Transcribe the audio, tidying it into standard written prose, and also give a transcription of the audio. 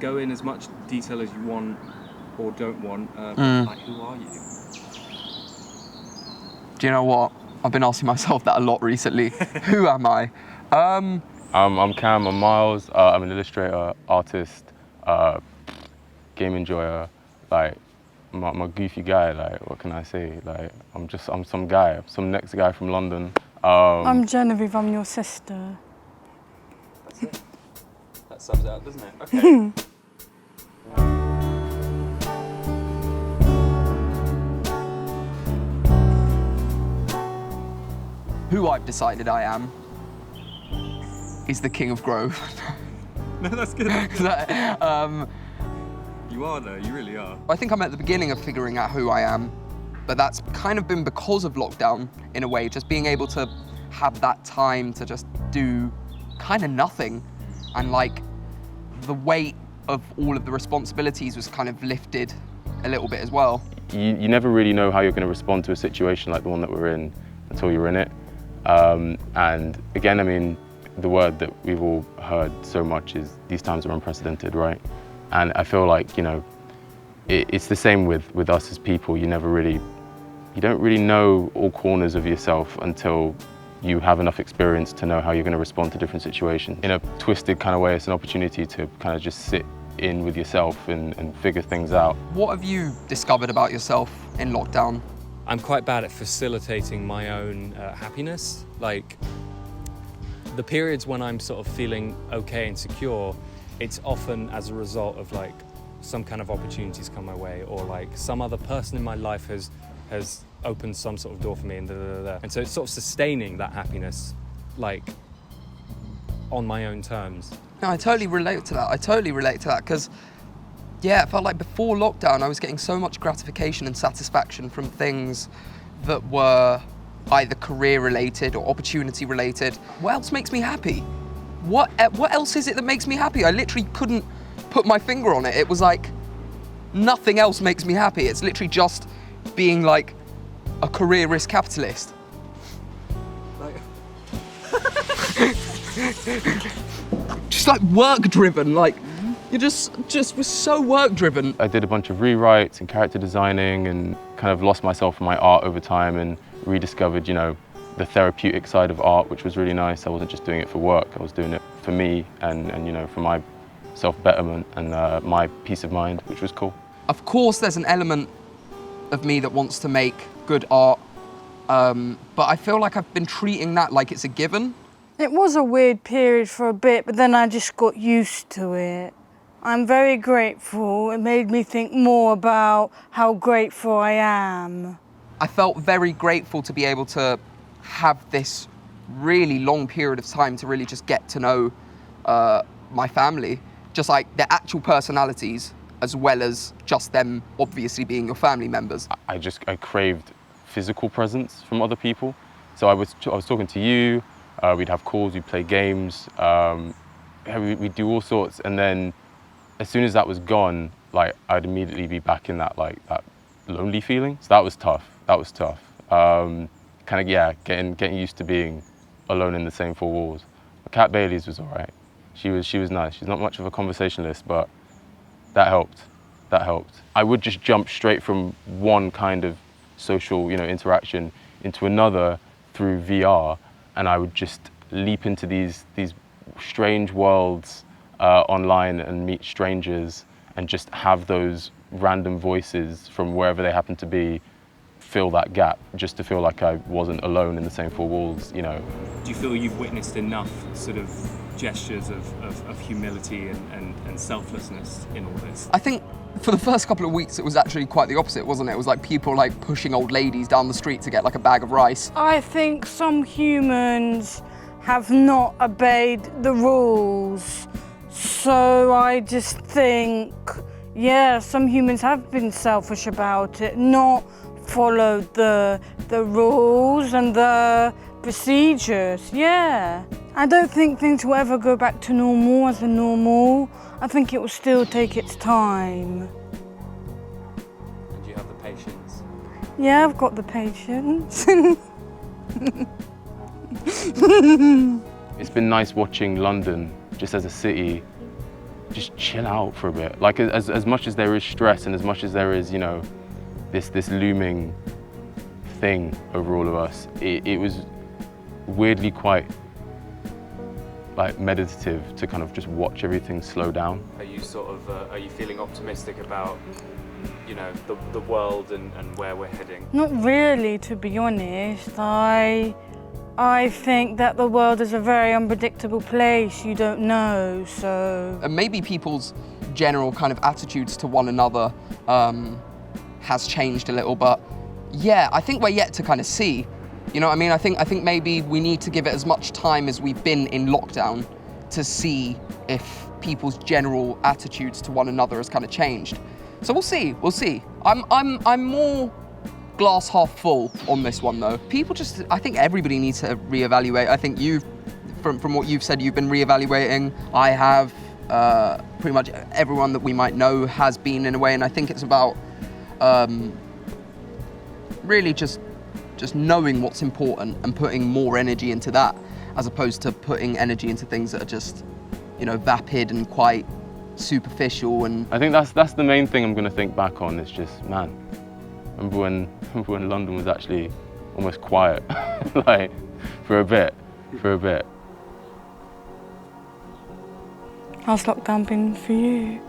go in as much detail as you want or don't want. Like, who are you? Do you know what? I've been asking myself that a lot recently. Who am I? I'm Cam, I'm Miles. I'm an illustrator, artist, game enjoyer. Like, I'm a goofy guy. Like, what can I say? Like, I'm some guy. I'm some next guy from London. I'm Genevieve. I'm your sister. That's it. That sums it up, doesn't it? Okay. Who I've decided I am is the King of Grove. No, that's good. You are though, you really are. I think I'm at the beginning of figuring out who I am, but that's kind of been because of lockdown, in a way, just being able to have that time to just do kind of nothing. And like, the weight of all of the responsibilities was kind of lifted a little bit as well. You never really know how you're going to respond to a situation like the one that we're in until you're in it. And again, I mean, the word that we've all heard so much is these times are unprecedented, right? And I feel like, you know, it's the same with us as people. You don't really know all corners of yourself until you have enough experience to know how you're going to respond to different situations. In a twisted kind of way, it's an opportunity to kind of just sit in with yourself and figure things out. What have you discovered about yourself in lockdown? I'm quite bad at facilitating my own happiness. Like, the periods when I'm sort of feeling okay and secure, it's often as a result of like some kind of opportunities come my way, or like some other person in my life has opened some sort of door for me, and And so it's sort of sustaining that happiness, like, on my own terms. No, I totally relate to that. Because, yeah, it felt like before lockdown, I was getting so much gratification and satisfaction from things that were either career-related or opportunity-related. What else makes me happy? What else is it that makes me happy? I literally couldn't put my finger on it. It was like, nothing else makes me happy. It's literally just being like a career risk capitalist. Just like work-driven, like, you just was so work-driven. I did a bunch of rewrites and character designing and kind of lost myself in my art over time and rediscovered, you know, the therapeutic side of art, which was really nice. I wasn't just doing it for work, I was doing it for me and you know, for my self-betterment and my peace of mind, which was cool. Of course there's an element of me that wants to make good art, but I feel like I've been treating that like it's a given. It was a weird period for a bit, but then I just got used to it. I'm very grateful. It made me think more about how grateful I am. I felt very grateful to be able to have this really long period of time to really just get to know my family, just like their actual personalities, as well as just them obviously being your family members. I craved physical presence from other people. So I was talking to you, we'd have calls, we'd play games, we'd do all sorts, and then as soon as that was gone, like, I'd immediately be back in that lonely feeling. So that was tough. Kind of, yeah, getting used to being alone in the same four walls. But Kat Bailey's was all right. She was nice. She's not much of a conversationalist, but that helped. I would just jump straight from one kind of social, you know, interaction into another through VR, and I would just leap into these strange worlds online and meet strangers and just have those random voices from wherever they happen to be fill that gap, just to feel like I wasn't alone in the same four walls, you know. Do you feel you've witnessed enough sort of gestures of humility and selflessness in all this? I think for the first couple of weeks it was actually quite the opposite, wasn't it? It was like people like pushing old ladies down the street to get like a bag of rice. I think some humans have not obeyed the rules. So I just think, yeah, some humans have been selfish about it, not followed the rules and the procedures, yeah. I don't think things will ever go back to normal as a normal. I think it will still take its time. And do you have the patience? Yeah, I've got the patience. It's been nice watching London just as a city just chill out for a bit. Like as much as there is stress and as much as there is, you know, this looming thing over all of us, it was weirdly quite like meditative to kind of just watch everything slow down. Are you sort of, are you feeling optimistic about, you know, the world and where we're heading? Not really, to be honest. I think that the world is a very unpredictable place. You don't know, so... And maybe people's general kind of attitudes to one another has changed a little, but yeah, I think we're yet to kind of see. You know what I mean? I think maybe we need to give it as much time as we've been in lockdown to see if people's general attitudes to one another has kind of changed. So we'll see. I'm more glass half full on this one though. People just, I think everybody needs to reevaluate. I think you've, from what you've said, you've been reevaluating. I have, pretty much everyone that we might know has been in a way, and I think it's about really just knowing what's important and putting more energy into that, as opposed to putting energy into things that are just, you know, vapid and quite superficial. And I think that's the main thing I'm going to think back on. It's just, man, remember when London was actually almost quiet, like for a bit. How's lockdown been for you?